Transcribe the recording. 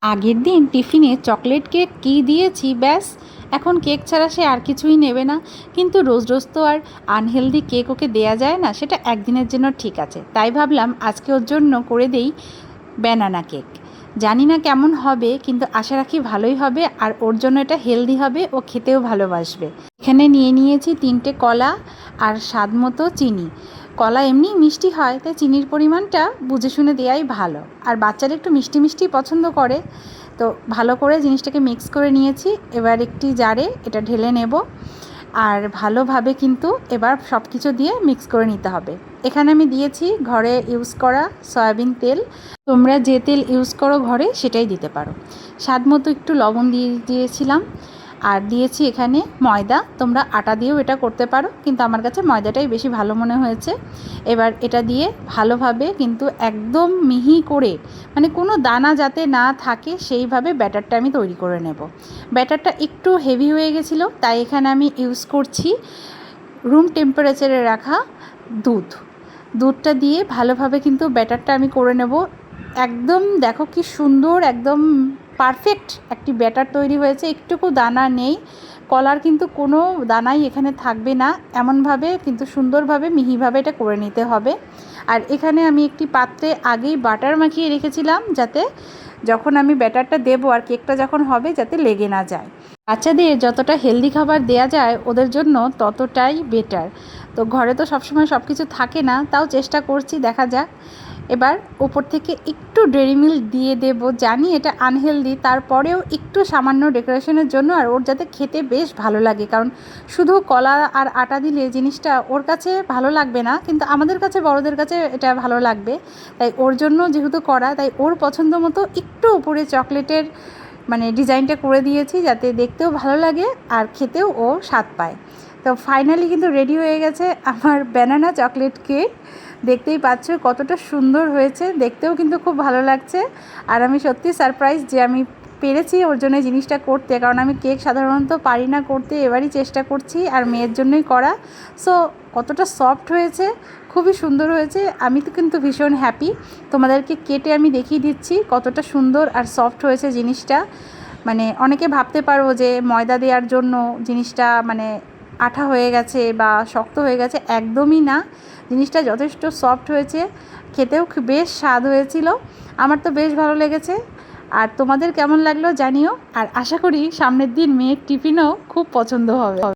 আগের দিন টিফিনে চকলেট কেক কী দিয়েছি, ব্যাস এখন কেক ছাড়া সে আর কিছুই নেবে না। কিন্তু রোজ রোজ তো আর আনহেলদি কেক ওকে দেয়া যায় না, সেটা একদিনের জন্য ঠিক আছে। তাই ভাবলাম আজকে ওর জন্য করে দেই ব্যানানা কেক। জানি না কেমন হবে, কিন্তু আশা রাখি ভালোই হবে, আর ওর জন্য এটা হেলদি হবে, ও খেতেও ভালোবাসবে। এখানে নিয়ে নিয়েছি 3টে কলা আর স্বাদ মতো চিনি। কলা এমনি মিষ্টি হয়, তাই চিনির পরিমাণটা বুঝে শুনে দেওয়াই ভালো, আর বাচ্চারা একটু মিষ্টি মিষ্টি পছন্দ করে। তো ভালো করে জিনিসটাকে মিক্স করে নিয়েছি। এবার একটি জারে এটা ঢেলে নেব, আর ভালোভাবে কিন্তু এবার সব কিছু দিয়ে মিক্স করে নিতে হবে। এখানে আমি দিয়েছি ঘরে ইউজ করা সয়াবিন তেল। তোমরা যে তেল ইউজ করো ঘরে সেটাই দিতে পারো। স্বাদ মতো একটু লবণ দিয়েছিলাম, আর দিয়েছি এখানে ময়দা। তোমরা আটা দিয়েও এটা করতে পারো, কিন্তু আমার কাছে ময়দাটাই বেশি ভালো মনে হয়েছে। এবার এটা দিয়ে ভালোভাবে কিন্তু একদম মিহি করে, মানে কোনো দানা যাতে না থাকে সেইভাবে ব্যাটারটা আমি তৈরি করে নেব। ব্যাটারটা একটু হেভি হয়ে গেছিলো, তাই এখানে আমি ইউজ করছি রুম টেম্পারেচারে রাখা দুধটা দিয়ে ভালোভাবে কিন্তু ব্যাটারটা আমি করে নেব। একদম দেখো কি সুন্দর, একদম পারফেক্ট একটি ব্যাটার তৈরি হয়েছে। একটুকু দানা নেই, কলার কিন্তু কোনো দানাই এখানে থাকবে না। এমনভাবে কিন্তু সুন্দরভাবে মিহিভাবে এটা করে নিতে হবে। আর এখানে আমি একটি পাত্রে আগেই বাটার মাখিয়ে রেখেছিলাম, যাতে যখন আমি ব্যাটারটা দেবো আর কেকটা যখন হবে যাতে লেগে না যায়। বাচ্চাদের যতটা হেলদি খাবার দেয়া যায় ওদের জন্য ততটাই বেটার। তো ঘরে তো সবসময় সব কিছু থাকে না, তাও চেষ্টা করছি, দেখা যাক। এবার ওপর থেকে একটু ডেয়ারি মিল্ক দিয়ে দেবো। জানি এটা আনহেলদি, তারপরেও একটু সামান্য ডেকোরেশনের জন্য, আর ওর যাতে খেতে বেশ ভালো লাগে। কারণ শুধু কলা আর আটা দিলে জিনিসটা ওর কাছে ভালো লাগবে না, কিন্তু আমাদের কাছে বড়দের কাছে এটা ভালো লাগবে। তাই ওর জন্য যেহেতু করা, তাই ওর পছন্দ মতো একটু উপরে চকলেটের মানে ডিজাইনটা করে দিয়েছি, যাতে দেখতেও ভালো লাগে আর খেতেও ও স্বাদ পায়। তো ফাইনালি কিন্তু রেডি হয়ে গেছে আমার ব্যানানা চকলেট কেক। দেখতেই পাচ্ছ কতটা সুন্দর হয়েছে, দেখতেও কিন্তু খুব ভালো লাগছে। আর আমি সত্যি সারপ্রাইজ যে আমি পেরেছি ওর জন্য জিনিসটা করতে, কারণ আমি কেক সাধারণত পারি না করতে, এবারই চেষ্টা করছি, আর মেয়ের জন্যই করা। সো কতটা সফট হয়েছে, খুবই সুন্দর হয়েছে। আমি তো কিন্তু ভীষণ হ্যাপি। তোমাদেরকে কেটে আমি দেখিয়ে দিচ্ছি কতটা সুন্দর আর সফট হয়েছে জিনিসটা। মানে অনেকে ভাবতে পারো যে ময়দা দেওয়ার জন্য জিনিসটা মানে আঠা হয়ে গেছে বা শক্ত হয়ে গেছে, একদমই না। জিনিসটা যথেষ্ট সফট হয়েছে, খেতেও বেশ স্বাদ হয়েছিল। আমার তো বেশ ভালো লেগেছে। আর তোমাদের কেমন লাগলো জানিও, আর আশা করি সামনের দিন মেয়ের টিফিনও খুব পছন্দ হবে।